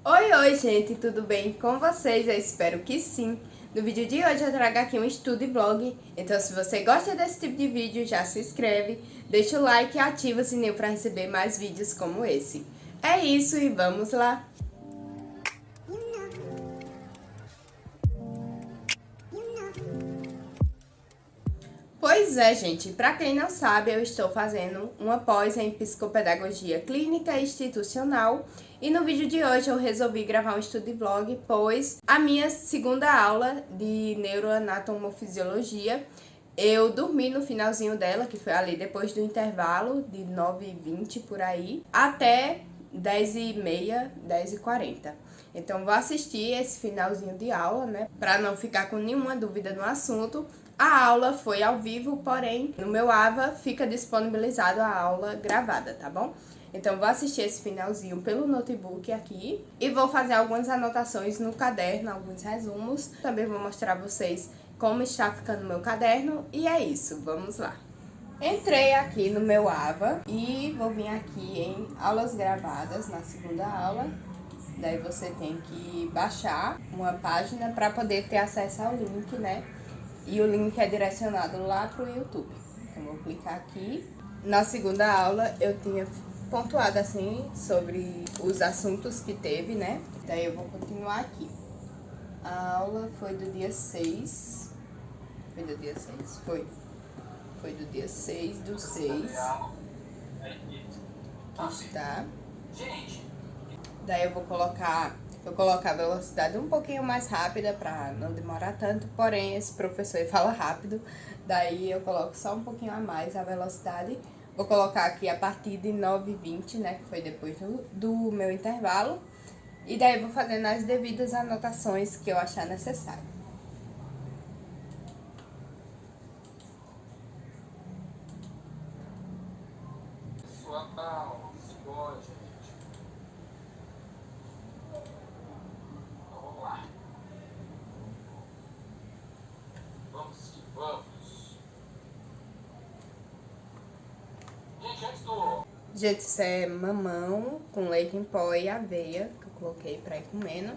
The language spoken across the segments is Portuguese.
Oi, gente, tudo bem com vocês? Eu espero que sim. No vídeo de hoje eu trago aqui um estudo e vlog, então se você gosta desse tipo de vídeo, já se inscreve, deixa o like e ativa o sininho para receber mais vídeos como esse. É isso e vamos lá! Pois é, gente, para quem não sabe, eu estou fazendo uma pós em psicopedagogia clínica institucional e no vídeo de hoje eu resolvi gravar um estudo e vlog, pois a minha segunda aula de neuroanatomofisiologia, eu dormi no finalzinho dela, que foi ali depois do intervalo de 9h20 por aí, até 10h30, 10h40. Então vou assistir esse finalzinho de aula, né, para não ficar com nenhuma dúvida no assunto. A aula foi ao vivo, porém no meu AVA fica disponibilizado a aula gravada, tá bom? Então vou assistir esse finalzinho pelo notebook aqui e vou fazer algumas anotações no caderno, alguns resumos. Também vou mostrar a vocês como está ficando o meu caderno e é isso, vamos lá. Entrei aqui no meu AVA e vou vir aqui em aulas gravadas na segunda aula. Daí você tem que baixar uma página para poder ter acesso ao link, né? E o link é direcionado lá pro YouTube. Então vou clicar aqui. Na segunda aula eu tinha pontuado assim sobre os assuntos que teve, né? Daí eu vou continuar aqui. A aula foi do dia 6. Foi do dia 6? Foi. Foi do dia 6 do 6. Aqui está. Daí eu vou colocar a velocidade um pouquinho mais rápida para não demorar tanto, porém esse professor fala rápido, daí eu coloco só um pouquinho a mais a velocidade. Vou colocar aqui a partir de 9h20, né, que foi depois do meu intervalo, e daí eu vou fazendo as devidas anotações que eu achar necessário. Pessoal, simbora, gente. Então vamos lá. Vamos que vamos. Gente, antes do... Gente, isso é mamão com leite em pó e aveia, que eu coloquei pra ir comendo.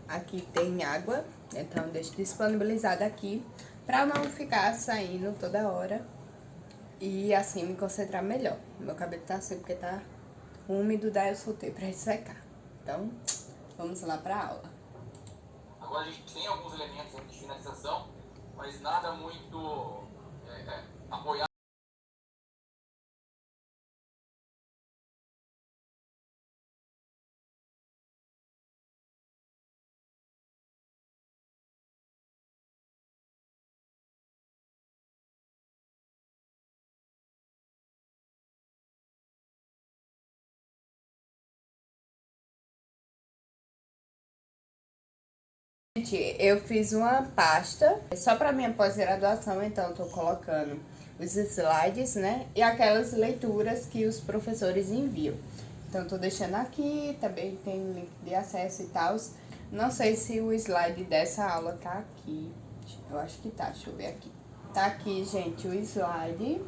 Aqui tem água, então deixo disponibilizado aqui pra não ficar saindo toda hora e assim me concentrar melhor. Meu cabelo tá assim porque tá úmido, daí eu soltei pra secar. Então, vamos lá pra aula. Agora a gente tem alguns elementos aqui de finalização, mas nada muito apoiado. Gente, eu fiz uma pasta só para minha pós-graduação, então tô colocando os slides, né, e aquelas leituras que os professores enviam. Então tô deixando aqui, também tem link de acesso e tal. Não sei se o slide dessa aula tá aqui, eu acho que tá, deixa eu ver aqui. Tá aqui, gente, o slide.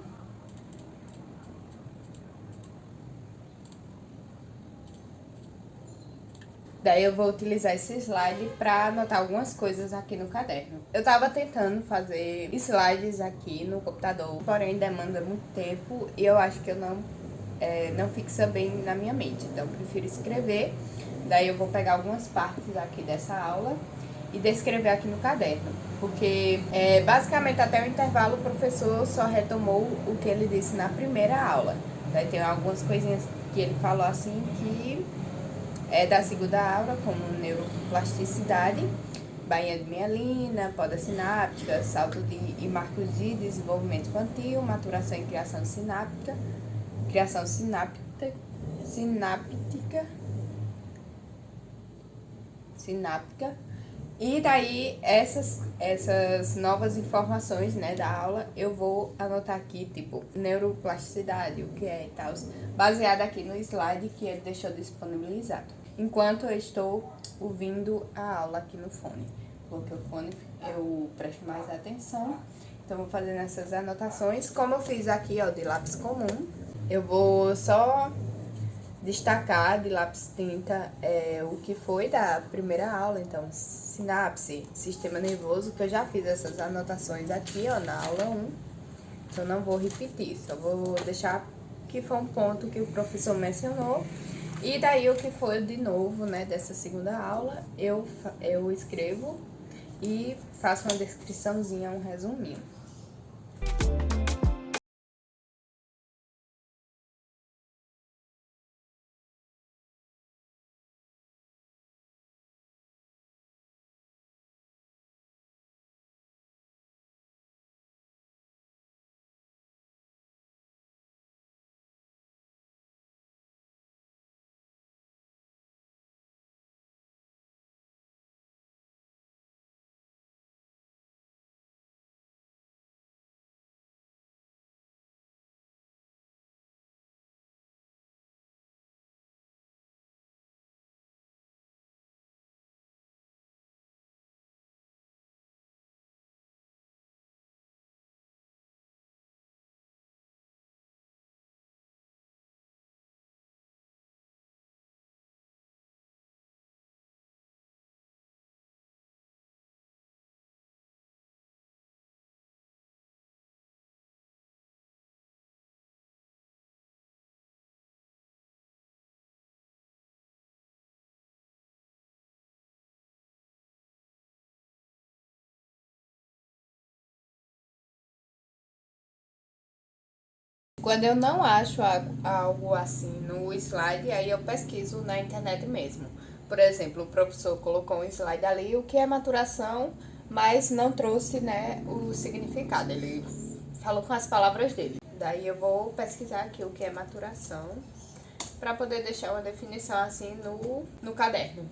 Daí eu vou utilizar esse slide para anotar algumas coisas aqui no caderno. Eu tava tentando fazer slides aqui no computador, porém demanda muito tempo e eu acho que eu não fixa bem na minha mente. Então eu prefiro escrever, daí eu vou pegar algumas partes aqui dessa aula e descrever aqui no caderno. Porque basicamente até o intervalo o professor só retomou o que ele disse na primeira aula. Daí tem algumas coisinhas que ele falou assim que é da segunda aula, como neuroplasticidade, bainha de mielina, poda sináptica, salto e marcos de desenvolvimento infantil, maturação e criação sináptica, sináptica. E daí, essas novas informações, né, da aula, eu vou anotar aqui, tipo, neuroplasticidade, o que é e tal, baseado aqui no slide que ele deixou disponibilizado. Enquanto eu estou ouvindo a aula aqui no fone. Coloquei o fone, eu presto mais atenção. Então, vou fazendo essas anotações. Como eu fiz aqui, ó, de lápis comum, eu vou só destacar de lápis tinta o que foi da primeira aula, então sinapse, sistema nervoso, que eu já fiz essas anotações aqui, ó, na aula 1, então não vou repetir, só vou deixar que foi um ponto que o professor mencionou, e daí o que foi de novo, né, dessa segunda aula, eu escrevo e faço uma descriçãozinha, um resuminho. Quando eu não acho algo assim no slide, aí eu pesquiso na internet mesmo. Por exemplo, o professor colocou um slide ali, o que é maturação, mas não trouxe, né, o significado. Ele falou com as palavras dele. Daí eu vou pesquisar aqui o que é maturação, para poder deixar uma definição assim no caderno.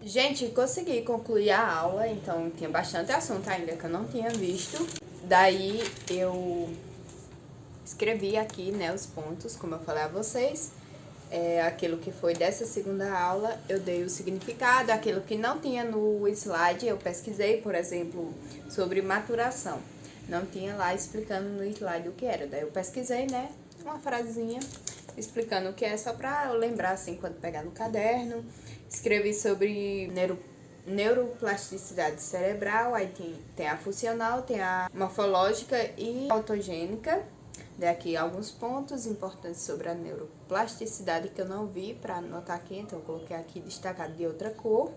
Gente, consegui concluir a aula, então tinha bastante assunto ainda que eu não tinha visto. Daí eu escrevi aqui, né, os pontos, como eu falei a vocês. Aquilo que foi dessa segunda aula, eu dei o significado. Aquilo que não tinha no slide, eu pesquisei, por exemplo, sobre maturação. Não tinha lá explicando no slide o que era. Daí eu pesquisei, né, uma frasezinha explicando o que é, só pra eu lembrar, assim, quando pegar no caderno. Escrevi sobre neuroplasticidade cerebral, aí tem a funcional, tem a morfológica e autogênica. Dei aqui alguns pontos importantes sobre a neuroplasticidade que eu não vi para anotar aqui, então eu coloquei aqui destacado de outra cor.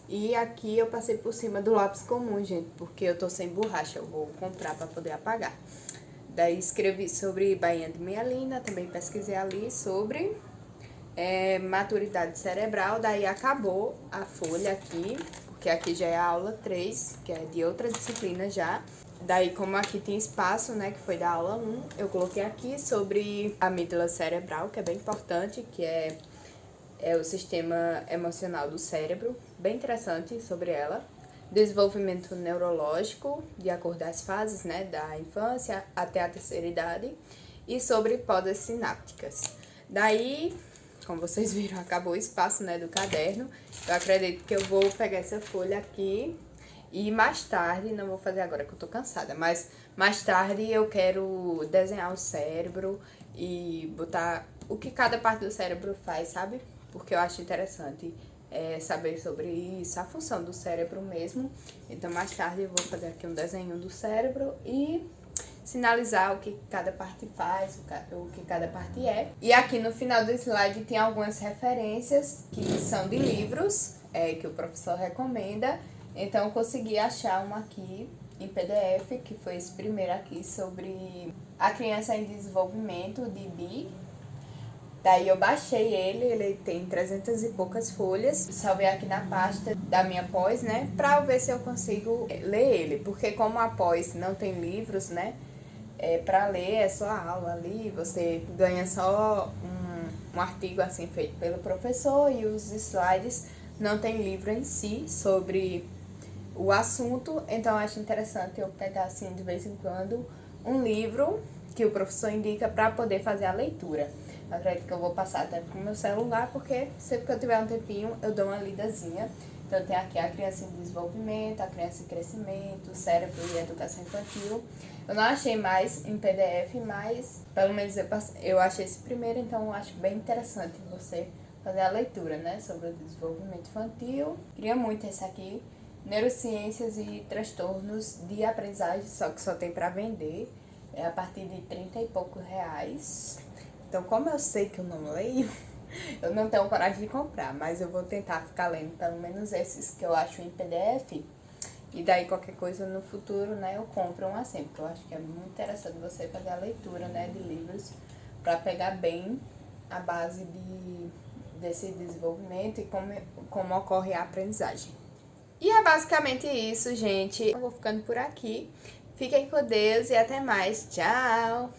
E aqui eu passei por cima do lápis comum, gente, porque eu tô sem borracha, eu vou comprar para poder apagar. Daí escrevi sobre bainha de mielina, também pesquisei ali sobre maturidade cerebral, daí acabou a folha aqui, porque aqui já é a aula 3, que é de outra disciplina já. Daí, como aqui tem espaço, né, que foi da aula 1, eu coloquei aqui sobre a amígdala cerebral, que é bem importante, que é o sistema emocional do cérebro, bem interessante sobre ela. Desenvolvimento neurológico, de acordo às fases, né, da infância até a terceira idade, e sobre podas sinápticas. Daí, como vocês viram, acabou o espaço, né, do caderno. Eu acredito que eu vou pegar essa folha aqui e mais tarde, não vou fazer agora que eu tô cansada, mas mais tarde eu quero desenhar o cérebro e botar o que cada parte do cérebro faz, sabe? Porque eu acho interessante saber sobre isso, a função do cérebro mesmo. Então mais tarde eu vou fazer aqui um desenho do cérebro e sinalizar o que cada parte faz, o que cada parte é. E aqui no final do slide tem algumas referências que são de livros que o professor recomenda. Então eu consegui achar uma aqui em PDF, que foi esse primeiro aqui sobre a criança em desenvolvimento de Bi. Daí eu baixei ele tem 300 e poucas folhas, salvei aqui na pasta da minha pós, né, pra ver se eu consigo ler ele, porque como a pós não tem livros, né, pra ler é só a aula ali, você ganha só um artigo assim feito pelo professor e os slides não tem livro em si sobre o assunto, então eu acho interessante eu pegar assim de vez em quando um livro que o professor indica para poder fazer a leitura. Eu acredito que eu vou passar até pro meu celular, porque sempre que eu tiver um tempinho eu dou uma lidazinha. Então tem aqui a criança em desenvolvimento, a criança em crescimento, cérebro e educação infantil. Eu não achei mais em PDF, mas pelo menos eu achei esse primeiro, então eu acho bem interessante você fazer a leitura, né, sobre o desenvolvimento infantil. Queria muito esse aqui, Neurociências e Transtornos de Aprendizagem, só que só tem para vender, é a partir de 30 e poucos reais. Então, como eu sei que eu não leio, eu não tenho coragem de comprar, mas eu vou tentar ficar lendo pelo menos esses que eu acho em PDF. E daí qualquer coisa no futuro, né, eu compro um assim, porque eu acho que é muito interessante você fazer a leitura, né, de livros para pegar bem a base desse desenvolvimento e como ocorre a aprendizagem. E é basicamente isso, gente. Eu vou ficando por aqui. Fiquem com Deus e até mais. Tchau!